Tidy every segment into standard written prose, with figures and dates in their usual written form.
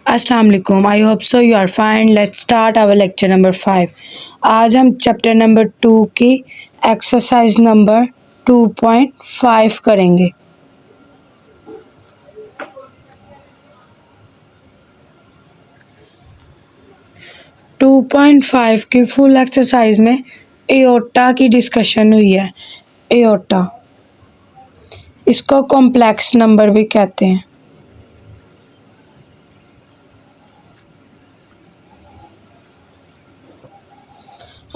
अस्सलाम वालेकुम। I hope so you are fine. Let's start our lecture number 5। आज हम चैप्टर नंबर 2 की एक्सरसाइज नंबर 2.5 करेंगे। टू पॉइंट फाइव की फुल एक्सरसाइज में एओर्टा की डिस्कशन हुई है। एओर्टा, इसको कॉम्प्लेक्स नंबर भी कहते हैं।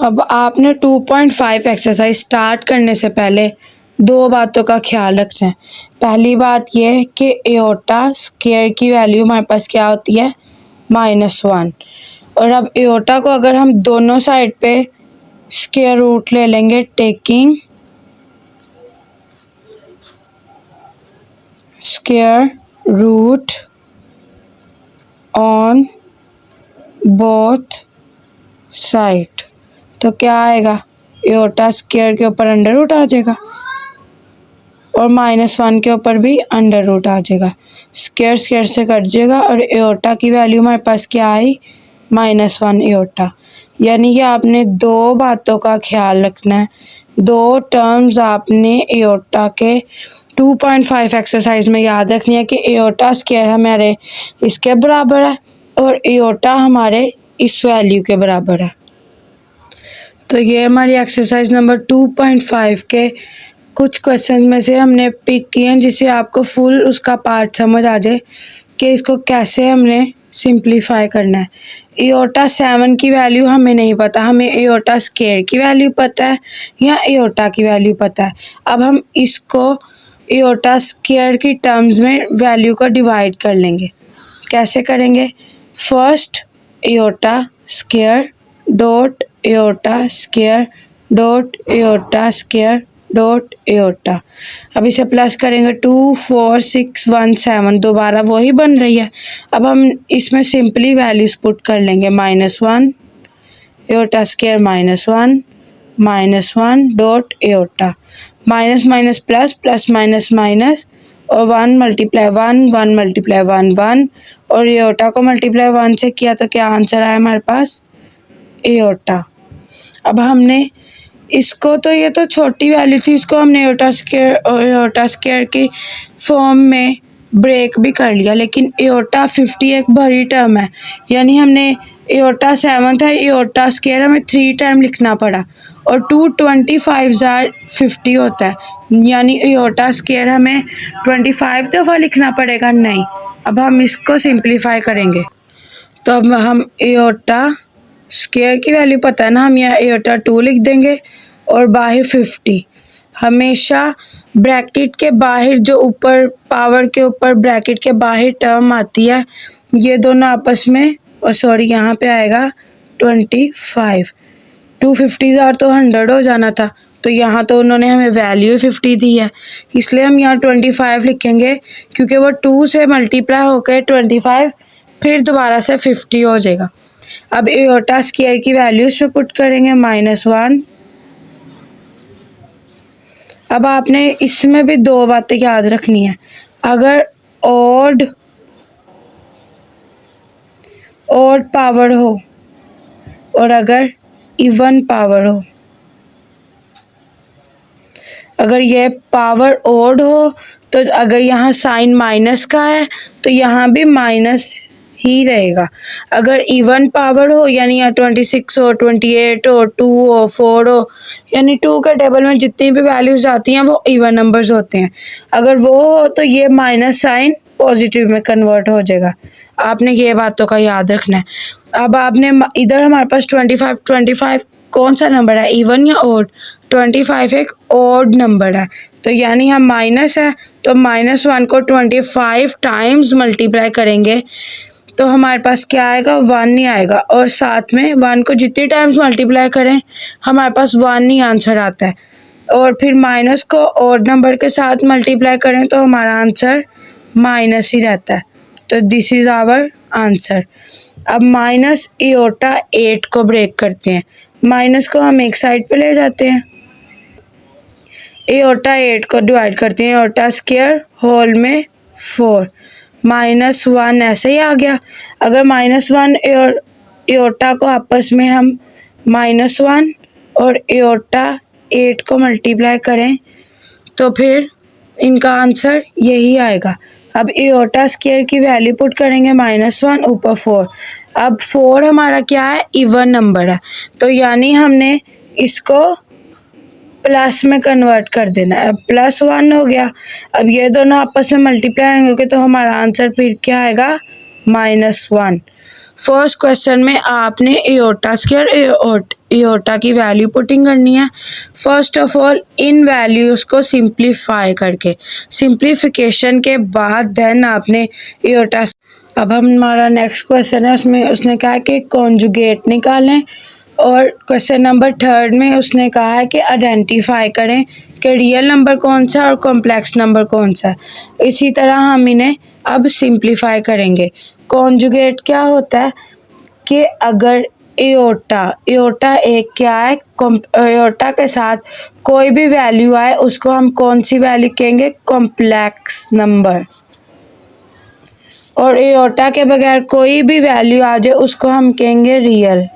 अब आपने 2.5 एक्सरसाइज स्टार्ट करने से पहले दो बातों का ख्याल रखना है। पहली बात यह कि एओर्टा स्क्वायर की वैल्यू हमारे पास क्या होती है, -1। और अब एओर्टा को अगर हम दोनों साइड पे स्क्वायर रूट ले लेंगे, taking square root on both side, तो क्या आएगा, एओर्टा स्क्वायर के ऊपर अंडर रूट आ जाएगा और -1 के ऊपर भी अंडर रूट आ जाएगा। स्क्वायर स्क्वायर से कट जाएगा और एओर्टा की वैल्यू हमारे पास क्या आई, -1 एओर्टा। यानी कि आपने दो बातों का ख्याल रखना है। दो टर्म्स आपने एओर्टा के 2.5 एक्सरसाइज में याद रखनी है कि एओर्टा स्क्वायर हमारे इसके बराबर है और एओर्टा हमारे इस वैल्यू के बराबर है। तो ये हमारी एक्सरसाइज नंबर 2.5 के कुछ क्वेश्चन में से हमने पिक किए हैं, जिससे आपको फुल उसका पार्ट समझ आ जाए कि इसको कैसे हमने सिंप्लीफाई करना है। एओर्टा 7 की वैल्यू हमें नहीं पता, हमें एओर्टा स्क्वायर की वैल्यू पता है या एओर्टा की वैल्यू पता है। अब हम इसको एओर्टा स्क्वायर की टर्म्स में वैल्यू को डिवाइड कर लेंगे। कैसे करेंगे, first aorta square dot aorta square dot aorta square dot aorta. अब इसे प्लस करेंगे, 2 4 6 1 7, दोबारा वही बन रही है। अब हम इसमें सिंपली वैल्यूज पुट कर लेंगे, -1 aorta square -1 dot aorta, minus minus plus plus minus minus और 1 मल्टीप्लाई 1 मल्टीप्लाई 1 और एओर्टा को मल्टीप्लाई 1 से किया तो क्या आंसर आया हमारे पास, एओर्टा। अब हमने इसको, तो ये तो छोटी वैल्यू थी, इसको हमने एओर्टा स्क्वायर की फॉर्म में ब्रेक भी कर लिया, लेकिन एओर्टा 50 एक बड़ी टर्म है। यानी हमने एओर्टा 7 था, एओर्टा स्क्वायर हमें 3 टाइम लिखना पड़ा और 225 50 होता है, यानी एओर्टा स्क्वायर हमें 25 दफ़ा लिखना पड़ेगा। नहीं, अब हम इसको सिंप्लीफाई करेंगे। तो अब हम एओर्टा स्क्वायर की वैल्यू पता है ना, हम यहाँ एओर्टा 2 लिख देंगे और बाहर 50। हमेशा ब्रैकेट के बाहर जो ऊपर पावर के ऊपर ब्रैकेट के बाहर टर्म आती है, ये दोनों आपस में, और सॉरी यहाँ पे आएगा 25। 250 तो 100 हो जाना था, तो यहाँ तो उन्होंने हमें वैल्यू 50 दी है, इसलिए हम यहाँ 25 लिखेंगे, क्योंकि वो 2 से मल्टीप्लाई होकर 25 फिर दोबारा से 50 हो जाएगा। अब एओर्टा स्क्वायर की वैल्यू इसमें पुट करेंगे, -1। अब आपने इसमें भी दो बातें याद रखनी है। अगर ऑड पावर हो और अगर इवन पावर हो, अगर ये पावर ऑड हो तो अगर यहाँ साइन माइनस का है तो यहाँ भी माइनस ही रहेगा। अगर इवन पावर हो, यानी यहाँ 26 हो, 28 हो, 2 हो, 4 हो, यानी 2 के टेबल में जितनी भी वैल्यूज आती हैं वो इवन नंबर्स होते हैं। अगर वो हो तो ये माइनस साइन पॉजिटिव में कन्वर्ट हो जाएगा। आपने ये बातों का याद रखना है। अब आपने इधर हमारे पास 25 कौन सा नंबर है, इवन या ऑड, 25 एक ऑड नंबर है, तो यानी हम माइनस है तो -1 को 25 टाइम्स मल्टीप्लाई करेंगे तो हमारे पास क्या आएगा, 1 ही आएगा। और साथ में 1 को जितनी टाइम्स मल्टीप्लाई करें हमारे पास 1 ही आंसर आता है। और फिर माइनस को ऑड नंबर के साथ मल्टीप्लाई करें तो हमारा आंसर माइनस ही रहता है। तो दिस इज़ आवर आंसर। अब माइनस एओर्टा 8 को ब्रेक करते हैं, माइनस को हम एक साइड पे ले जाते हैं, एओर्टा 8 को डिवाइड करते हैं, एओर्टा स्क्वायर होल में 4, -1 ऐसे ही आ गया। अगर -1 और एओर्टा को आपस में हम -1 और एओर्टा 8 को मल्टीप्लाई करें तो फिर इनका आंसर यही आएगा। अब एओर्टा स्क्वायर की वैल्यू पुट करेंगे -1 ऊपर 4। अब 4 हमारा क्या है, इवन नंबर है, तो यानी हमने इसको प्लस में कन्वर्ट कर देना है। अब +1 हो गया। अब ये दोनों आपस में मल्टीप्लाई होंगे तो हमारा आंसर फिर क्या आएगा, -1। फर्स्ट क्वेश्चन में आपने एओर्टा स्क्वायर एओर्टा की वैल्यू पुटिंग करनी है। First of all in values को सिंप्लीफाई करके, सिंप्लीफिकेशन के बाद देन आपने एओर्टा। अब हमारा नेक्स्ट क्वेश्चन है, उसमें उसने कहा कि कॉन्जुगेट निकालें, और क्वेश्चन नंबर 3 में उसने कहा है कि आइडेंटिफाई करें कि रियल नंबर कौन सा और कॉम्प्लेक्स नंबर कौन सा है। इसी तरह हम इन्हें अब सिंप्लीफाई करेंगे। कॉन्जुगेट क्या होता है कि अगर एओर्टा एक क्या है, एओर्टा के साथ कोई भी वैल्यू आए उसको हम कौन सी वैल्यू कहेंगे, कॉम्प्लेक्स नंबर। और एओर्टा के बगैर कोई भी वैल्यू आ जाए उसको हम कहेंगे रियल।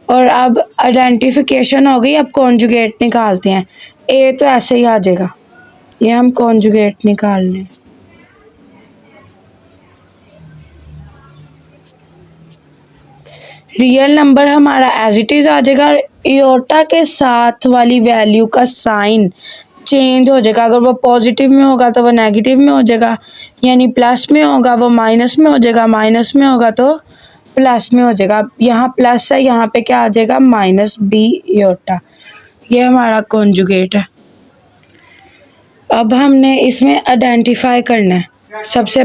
और अब आइडेंटिफिकेशन हो गई, अब कॉन्जुगेट निकालते हैं। ए तो ऐसे ही आ जाएगा, ये हम कॉन्जुगेट निकाल लें। रियल नंबर हमारा एज इट इज़ आ जाएगा। एओर्टा के साथ वाली वैल्यू का साइन चेंज हो जाएगा। अगर वो पॉजिटिव में होगा तो वो नेगेटिव में हो जाएगा, यानी प्लस में होगा वो माइनस में हो जाएगा, माइनस में होगा तो प्लस में हो जाएगा। यहाँ प्लस है, यहाँ पे क्या आ जाएगा, -b एओर्टा। ये हमारा कॉन्जुगेट है। अब हमने इसमें आइडेंटिफाई करना है। सबसे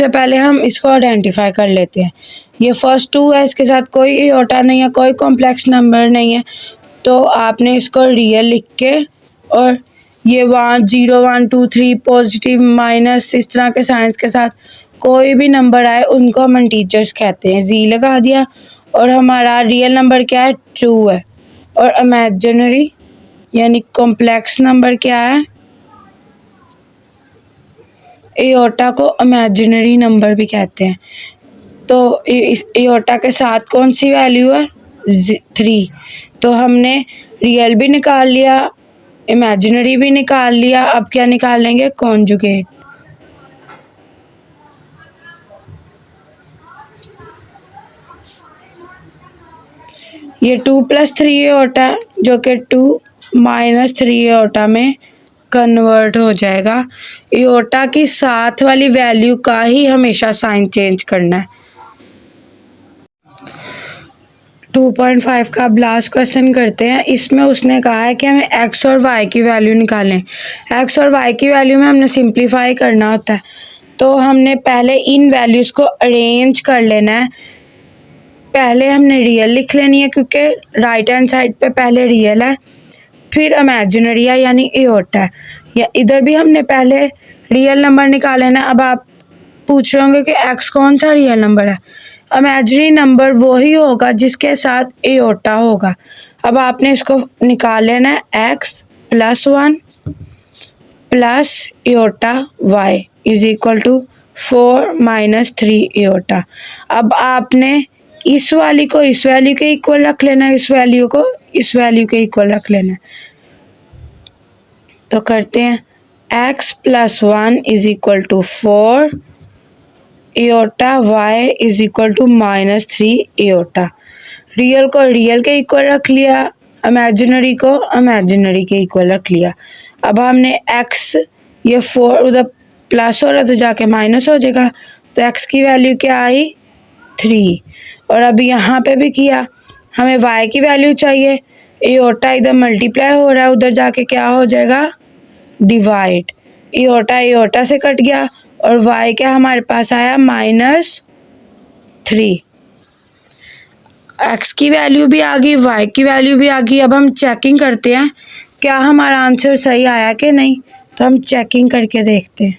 पहले हम इसको आइडेंटिफाई कर लेते हैं। ये फर्स्ट 2 है, इसके साथ कोई एओर्टा नहीं है, कोई कॉम्प्लेक्स नंबर नहीं है, तो आपने इसको रियल लिख के, और ये 1 0 1 2 3 पॉजिटिव माइनस इस तरह के साइंस के साथ कोई भी नंबर आए उनको हम इंटीजर्स कहते हैं। जी लगा दिया। और हमारा रियल नंबर क्या है, 2 है। और इमेजिनरी यानी कॉम्प्लेक्स नंबर क्या है, एओर्टा को इमेजिनरी नंबर भी कहते हैं। तो इस एओर्टा के साथ कौन सी वैल्यू है, 3। तो हमने रियल भी निकाल लिया, इमेजिनरी भी निकाल लिया। अब क्या निकालेंगे, कॉन्जुगेट। ये 2 + 3 एओर्टा जो कि 2 - 3 एओर्टा में कन्वर्ट हो जाएगा। एओर्टा की साथ वाली वैल्यू का ही हमेशा साइन चेंज करना है। 2.5 का अब लास्ट क्वेश्चन करते हैं। इसमें उसने कहा है कि हमें x और y की वैल्यू निकालें। x और y की वैल्यू में हमने सिंप्लीफाई करना होता है, तो हमने पहले इन वैल्यूज़ को अरेंज कर लेना है। पहले हमने रियल लिख लेनी है, क्योंकि राइट हैंड साइड पे पहले रियल है, फिर इमेजिनरी है यानी एओर्टा है। या इधर भी हमने पहले रियल नंबर निकाले ना। अब आप पूछ रहे होंगे कि x कौन सा रियल नंबर है। इमेजिनरी नंबर वही होगा जिसके साथ एओर्टा होगा। अब आपने इसको निकाल लेना है, x + 1 + एओर्टा y = 4 - 3 एओर्टा। अब आपने इस वाली को इस वैल्यू के इक्वल रख लेना है, इस वैल्यू को इस वैल्यू के इक्वल रख लेना है। तो करते हैं, x + 1 = 4 aorta, y = -3 aorta. Real को रियल के इक्वल रख लिया, इमेजिनरी को इमेजिनरी के इक्वल रख लिया। अब हमने x, ये 4 उधर प्लस हो रहा तो जाके माइनस हो जाएगा, तो x की वैल्यू क्या आई, 3। और अब यहाँ पे भी किया, हमें y की वैल्यू चाहिए। एओर्टा इधर मल्टीप्लाई हो रहा है, उधर जाके क्या हो जाएगा, डिवाइड। एओर्टा से कट गया, और y क्या हमारे पास आया, -3। x की वैल्यू भी आ गई, y की वैल्यू भी आ गई। अब हम चेकिंग करते हैं क्या हमारा आंसर सही आया कि नहीं, तो हम चेकिंग करके देखते हैं।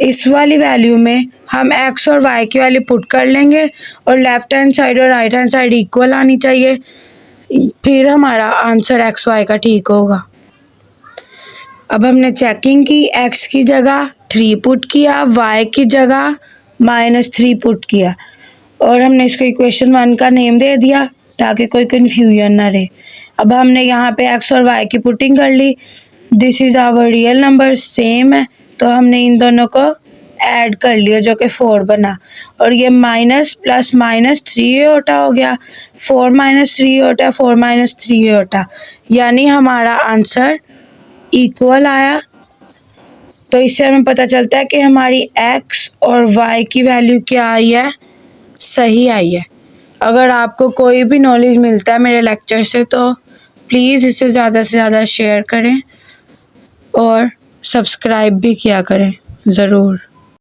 इस वाली वैल्यू में हम एक्स और वाई की वैल्यू पुट कर लेंगे और लेफ्ट हैंड साइड और राइट हैंड साइड इक्वल आनी चाहिए, फिर हमारा आंसर एक्स वाई का ठीक होगा। अब हमने चेकिंग की, एक्स की जगह 3 पुट किया, वाई की जगह -3 पुट किया और हमने इसको इक्वेशन 1 का नेम दे दिया ताकि कोई कन्फ्यूजन ना रहे। अब हमने यहाँ पे एक्स और वाई की पुटिंग कर ली। This is our real number, same है, तो हमने इन दोनों को ऐड कर लिया जो कि 4 बना और ये माइनस प्लस -3 होता हो गया, 4 - 3 होता, 4 - 3 होता, यानी हमारा आंसर इक्वल आया। तो इससे हमें पता चलता है कि हमारी एक्स और वाई की वैल्यू क्या आई है, सही आई है। अगर आपको कोई भी नॉलेज मिलता है मेरे लेक्चर से तो प्लीज़ इसे ज़्यादा से ज़्यादा शेयर करें और सब्सक्राइब भी किया करें ज़रूर।